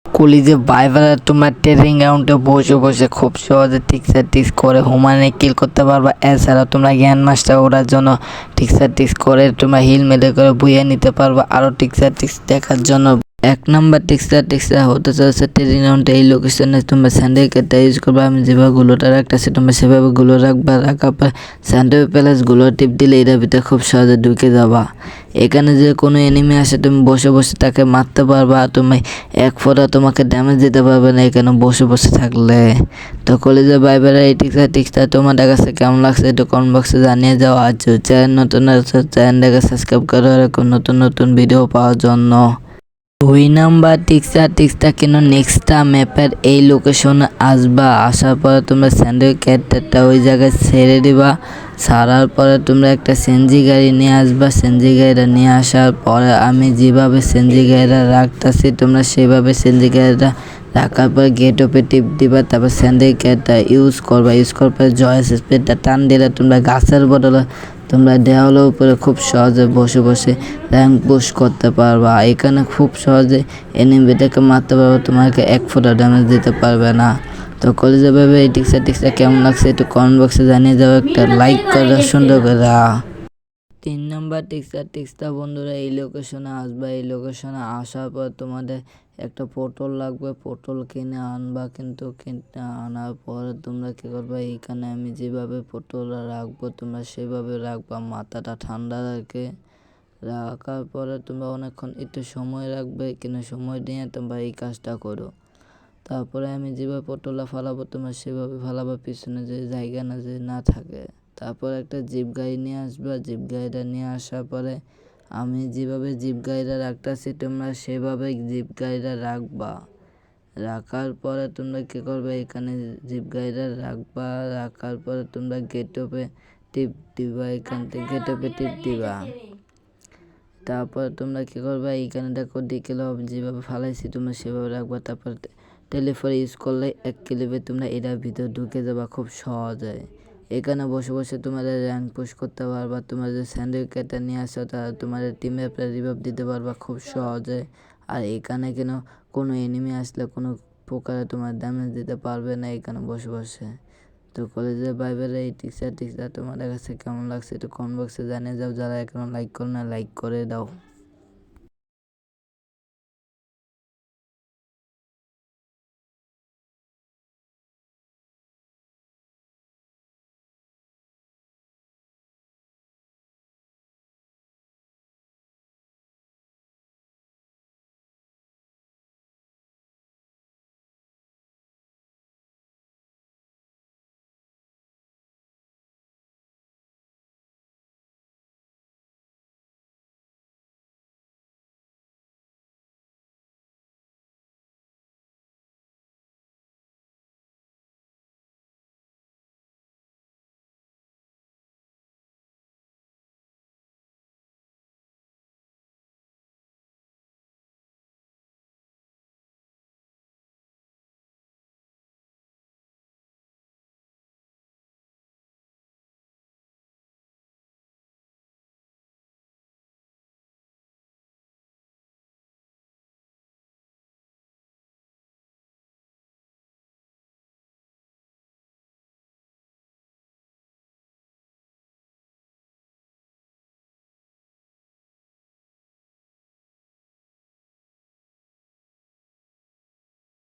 কলিজে বাইবারা তোমরা ট্রেনিং গ্রাউন্ডে বসে বসে খুব সহজে টিক্স করে হুমানে কিল করতে পারবা। এছাড়া তোমরা জ্ঞান মাস্টার ওড়ার জন্য টিক্স করে তোমরা হিল মেলে করে বুঝে নিতে পারবা। আরও টিক্স দেখার জন্য 1 নম্বর টিক্সটা হতে চলেছে ট্রেনিং গ্রাউন্ডে। এই লোকেশনে তোমরা স্যান্ডেল কেটে ইউজ করবা। আমি যেভাবে গুলোটা রাখতেছি তোমরা সেভাবে গুলো রাখবা। রাখার পর স্যান্ডেল প্যালেস গুলো টিপ দিলে এটার ভিতরে খুব সহজে ঢুকে যাবা। এখানে যে কোনো এনিমি আসে তুমি বসে বসে তাকে মারতে পারবা। তুমি এক ফোঁটা তোমাকে ড্যামেজ দিতে পারবে না এখানে বসে বসে থাকলে। তো কলেজে বাইবারে এই টিক্সটা তোমাদের কাছে কেমন লাগছে একটু কমেন্ট বক্সে জানিয়ে যাও। আর চ্যানেল নতুন আছে চ্যানেলটাকে সাবস্ক্রাইব করো এরকম নতুন ভিডিও পাওয়ার জন্য। 2 নম্বর টিক্সটা কেন নেক্সটটা ম্যাপের এই লোকেশনে আসবা। আসার পরে তোমরা স্যান্ডেল ক্যারেক্টারটা ওই জায়গায় ছেড়ে দিবা। ছাড়ার পরে তোমরা একটা সেনজি গাড়ি নিয়ে আসবা। সেনজি গাড়িটা নিয়ে আসার পরে আমি যেভাবে সেনজি গাড়িটা রাখতেছি তোমরা সেভাবে সেনজি গাড়িটা রাখার পরে গেট ওপে টিপ দিবা। তারপর স্যান্ডেল ক্যারেক্টার ইউজ করার পরে জয়েস স্পিডটা টান দিলে তোমরা গাছের বদলে তোমরা দেওয়ালের উপরে খুব সহজে বসে বসে র্যাঙ্ক পুশ করতে পারবা। এখানে খুব সহজে এনিমিটাকে মারতে পারবা, তোমাকে 1 ফোঁটা ড্যামেজ দিতে পারবে না। তো কলেজে ভাবে এই টিক্সটা কেমন লাগছে একটু কমেন্ট বক্সে জানিয়ে যাও। একটা লাইক করে সুন্দর করে 3 নম্বর টিক্সটা বন্ধুরা এই লোকেশনে আসবা। এই লোকেশনে আসার পর তোমাদের একটা পটল লাগবে। পটল কিনে আনবা। কিন্তু কিনে আনার পরে তোমরা কী করবে এইখানে আমি যেভাবে পটল রাখবো তোমরা সেভাবে রাখবা। মাথাটা ঠান্ডা রাখার পরে তোমরা অনেকক্ষণ একটু সময় রাখবে। কিন্তু সময় নিয়ে তোমরা এই কাজটা করো। তারপরে আমি যেভাবে পটলটা ফালাবো তোমরা সেভাবে ফালাবা, পিছনে যে জায়গা না থাকে। তারপর একটা জিপ গাড়ি নিয়ে আসবা। জিপ গাড়িটা নিয়ে আসার পরে আমি যেভাবে জিপ গাড়িটা রাখতেছি তোমরা সেভাবে জিপ গাড়িটা রাখবা। রাখার পরে তোমরা কী করবে এখানে জিপ গাড়িটা রাখবা। রাখার পরে তোমরা গেট ওপে টিপ দিবা। এখান থেকে গেট ওপে টিপ দিবা। তারপর তোমরা কী করবে এইখানে দেখো ডিকেল যেভাবে ফালাইছি তোমরা সেভাবে রাখবা। তারপর টেলিফোন ইউজ করলে 1 ক্লিপে তোমরা এটার ভিতরে ঢুকে যাবা খুব সহজে। এখানে বসে বসে তোমাদের র্যাঙ্ক পুশ করতে পারবা। তোমরা যে স্যান্ডেল ক্যারেক্টার নিয়ে আসো তারা তোমাদের টিমে রিভাইভ দিতে পারবা খুব সহজে। আর এখানে কোনো এনিমি আসলে কোনো প্রকারে তোমার ড্যামেজ দিতে পারবে না এখানে বসে বসে। তো কলেজের বাইবেলে এই টিক্সটা তোমাদের কাছে কেমন লাগছে একটু কমেন্ট বক্সে জানিয়ে যাও। যারা এখনো লাইক করো না লাইক করে দাও।